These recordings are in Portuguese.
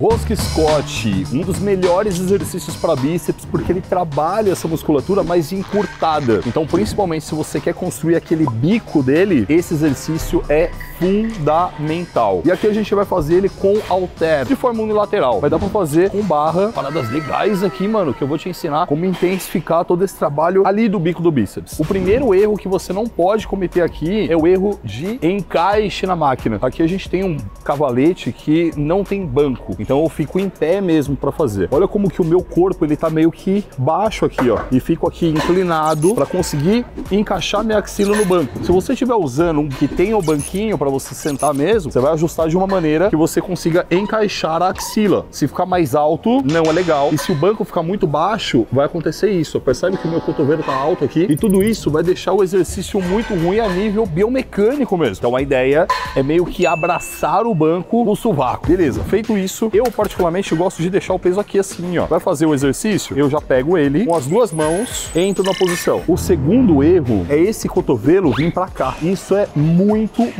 Rosca Scott, um dos melhores exercícios para bíceps, porque ele trabalha essa musculatura mais encurtada. Então, principalmente se você quer construir aquele bico dele, esse exercício é fundamental. E aqui a gente vai fazer ele com halter, de forma unilateral. Vai dar para fazer com barra, paradas legais aqui, mano, que eu vou te ensinar como intensificar todo esse trabalho ali do bico do bíceps. O primeiro erro que você não pode cometer aqui é o erro de encaixe na máquina. Aqui a gente tem um cavalete que não tem banco. Então eu fico em pé mesmo para fazer. Olha como que o meu corpo ele tá meio que baixo aqui, ó. E fico aqui inclinado para conseguir encaixar minha axila no banco. Se você estiver usando um que tenha o banquinho para você sentar mesmo, você vai ajustar de uma maneira que você consiga encaixar a axila. Se ficar mais alto, não é legal. E se o banco ficar muito baixo, vai acontecer isso. Percebe que o meu cotovelo tá alto aqui? E tudo isso vai deixar o exercício muito ruim a nível biomecânico mesmo. Então a ideia é meio que abraçar o banco no sovaco. Beleza, feito isso, eu particularmente gosto de deixar o peso aqui assim, ó. Vai fazer o exercício, eu já pego ele com as duas mãos, entro na posição. O segundo erro é esse cotovelo vir pra cá. Isso é muito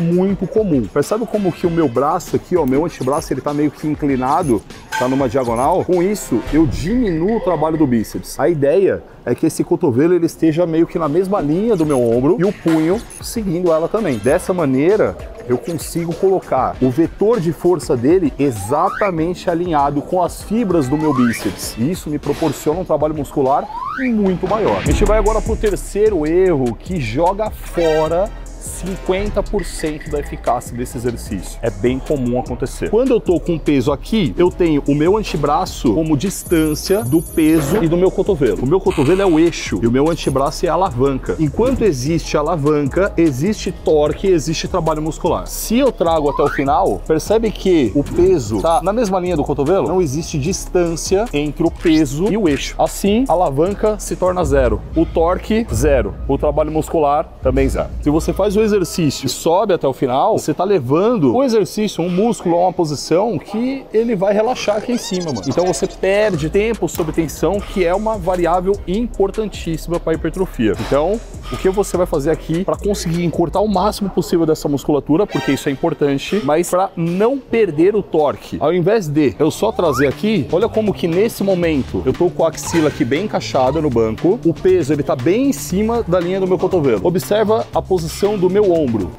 comum. Percebe como que o meu braço aqui, ó, meu antebraço, ele tá meio que inclinado, tá numa diagonal? Com isso, eu diminuo o trabalho do bíceps. A ideia é que esse cotovelo ele esteja meio que na mesma linha do meu ombro e o punho seguindo ela também. Dessa maneira, eu consigo colocar o vetor de força dele exatamente alinhado com as fibras do meu bíceps. E isso me proporciona um trabalho muscular muito maior. A gente vai agora para o terceiro erro, que joga fora 50% da eficácia desse exercício. É bem comum acontecer. Quando eu tô com o peso aqui, eu tenho o meu antebraço como distância do peso e do meu cotovelo. O meu cotovelo é o eixo e o meu antebraço é a alavanca. Enquanto existe alavanca, existe torque, existe trabalho muscular. Se eu trago até o final, percebe que o peso tá na mesma linha do cotovelo? Não existe distância entre o peso e o eixo. Assim, a alavanca se torna zero. O torque, zero. O trabalho muscular, também zero. Se você faz o exercício e sobe até o final, você tá levando o exercício, um músculo a uma posição que ele vai relaxar aqui em cima, mano. Então você perde tempo sob tensão, que é uma variável importantíssima para hipertrofia. Então, o que você vai fazer aqui para conseguir encurtar o máximo possível dessa musculatura, porque isso é importante, mas para não perder o torque. Ao invés de eu só trazer aqui, olha como que nesse momento eu tô com a axila aqui bem encaixada no banco, o peso ele tá bem em cima da linha do meu cotovelo. Observa a posição do meu ombro.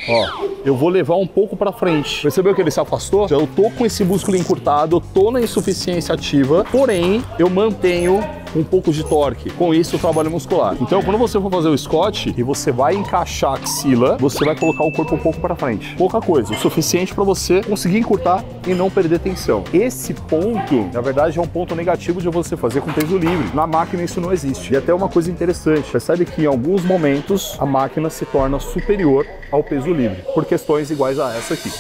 Ó, eu vou levar um pouco para frente. Percebeu que ele se afastou? Eu tô com esse músculo encurtado, eu tô na insuficiência ativa, porém eu mantenho um pouco de torque. Com isso, o trabalho muscular. Então, quando você for fazer o Scott e você vai encaixar a axila, você vai colocar o corpo um pouco para frente. Pouca coisa, o suficiente para você conseguir encurtar e não perder tensão. Esse ponto, na verdade, é um ponto negativo de você fazer com peso livre. Na máquina isso não existe. E até uma coisa interessante, percebe que em alguns momentos a máquina se torna superior ao peso livre, por questões iguais a essa aqui.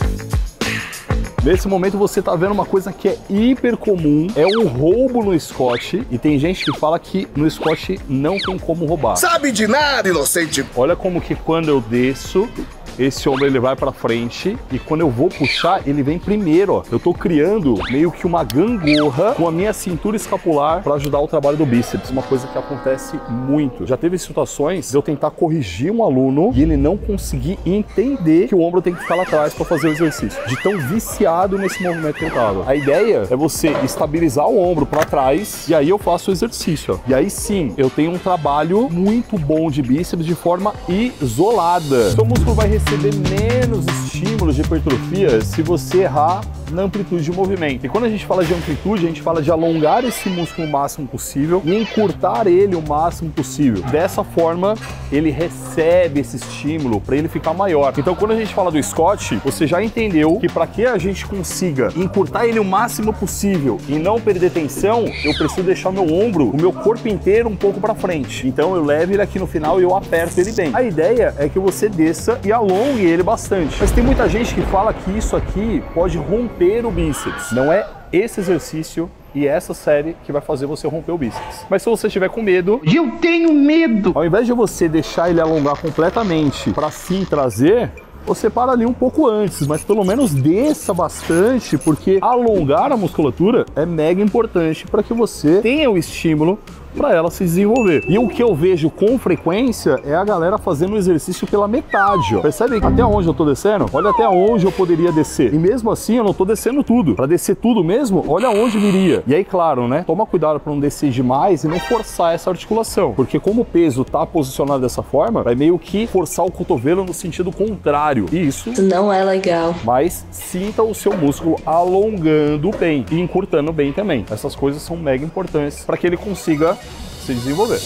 Nesse momento você tá vendo uma coisa que é hiper comum, é um roubo no Scott, e tem gente que fala que no Scott não tem como roubar. Sabe de nada, inocente! Olha como que quando eu desço, esse ombro ele vai para frente e quando eu vou puxar, ele vem primeiro, ó. Eu tô criando meio que uma gangorra com a minha cintura escapular para ajudar o trabalho do bíceps, uma coisa que acontece muito. Já teve situações de eu tentar corrigir um aluno e ele não conseguir entender que o ombro tem que ficar lá atrás para fazer o exercício, de tão viciado nesse movimento que eu tava. A ideia é você estabilizar o ombro para trás e aí eu faço o exercício, ó. E aí sim, eu tenho um trabalho muito bom de bíceps de forma isolada. Seu músculo vai receber menos estímulos de hipertrofia se você errar na amplitude de movimento. E quando a gente fala de amplitude, a gente fala de alongar esse músculo o máximo possível e encurtar ele o máximo possível. Dessa forma, ele recebe esse estímulo para ele ficar maior. Então, quando a gente fala do Scott, você já entendeu que para que a gente consiga encurtar ele o máximo possível e não perder tensão, eu preciso deixar meu ombro, o meu corpo inteiro um pouco para frente. Então, eu levo ele aqui no final e eu aperto ele bem. A ideia é que você desça e alongue ele bastante. Mas tem muita gente que fala que isso aqui pode romper o bíceps. Não é esse exercício e essa série que vai fazer você romper o bíceps. Mas se você estiver com medo... Eu tenho medo! Ao invés de você deixar ele alongar completamente para sim trazer, você para ali um pouco antes, mas pelo menos desça bastante, porque alongar a musculatura é mega importante para que você tenha o estímulo para ela se desenvolver. E o que eu vejo com frequência é a galera fazendo o exercício pela metade, ó. Percebe até onde eu tô descendo? Olha até onde eu poderia descer. E mesmo assim eu não tô descendo tudo. Para descer tudo mesmo, olha onde viria. E aí, claro, né? Toma cuidado para não descer demais e não forçar essa articulação. Porque como o peso tá posicionado dessa forma, vai meio que forçar o cotovelo no sentido contrário. E isso não é legal. Mas sinta o seu músculo alongando bem e encurtando bem também. Essas coisas são mega importantes para que ele consiga se desenvolver.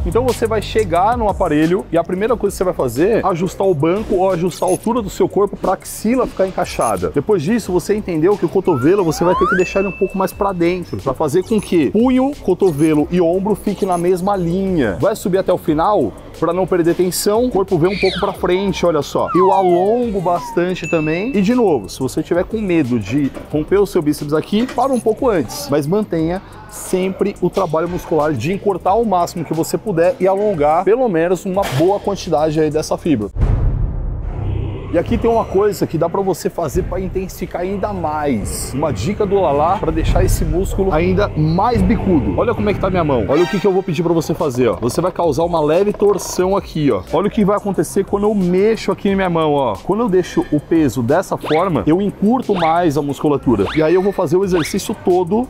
Então você vai chegar no aparelho e a primeira coisa que você vai fazer é ajustar o banco ou ajustar a altura do seu corpo para a axila ficar encaixada. Depois disso, você entendeu que o cotovelo você vai ter que deixar ele um pouco mais para dentro, para fazer com que punho, cotovelo e ombro fiquem na mesma linha. Vai subir até o final para não perder tensão, o corpo vem um pouco para frente, olha só. Eu alongo bastante também. E de novo, se você tiver com medo de romper o seu bíceps aqui, para um pouco antes, mas mantenha sempre o trabalho muscular de encurtar o máximo que você puder e alongar pelo menos uma boa quantidade aí dessa fibra. E aqui tem uma coisa que dá para você fazer para intensificar ainda mais. Uma dica do Lalá para deixar esse músculo ainda mais bicudo. Olha como é que tá minha mão. Olha o que eu vou pedir para você fazer, ó. Você vai causar uma leve torção aqui, ó. Olha o que vai acontecer quando eu mexo aqui na minha mão, ó. Quando eu deixo o peso dessa forma, eu encurto mais a musculatura. E aí eu vou fazer o exercício todo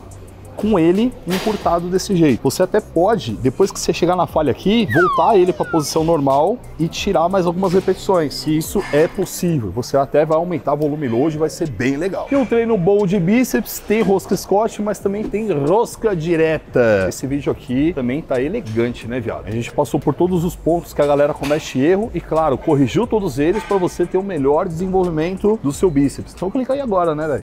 com ele encurtado desse jeito. Você até pode, depois que você chegar na falha aqui, voltar ele para a posição normal e tirar mais algumas repetições. Isso é possível. Você até vai aumentar o volume hoje, vai ser bem legal. E um treino bom de bíceps tem rosca Scott, mas também tem rosca direta. Esse vídeo aqui também tá elegante, né, viado? A gente passou por todos os pontos que a galera comete erro e, claro, corrigiu todos eles para você ter o melhor desenvolvimento do seu bíceps. Então clica aí agora, né, velho?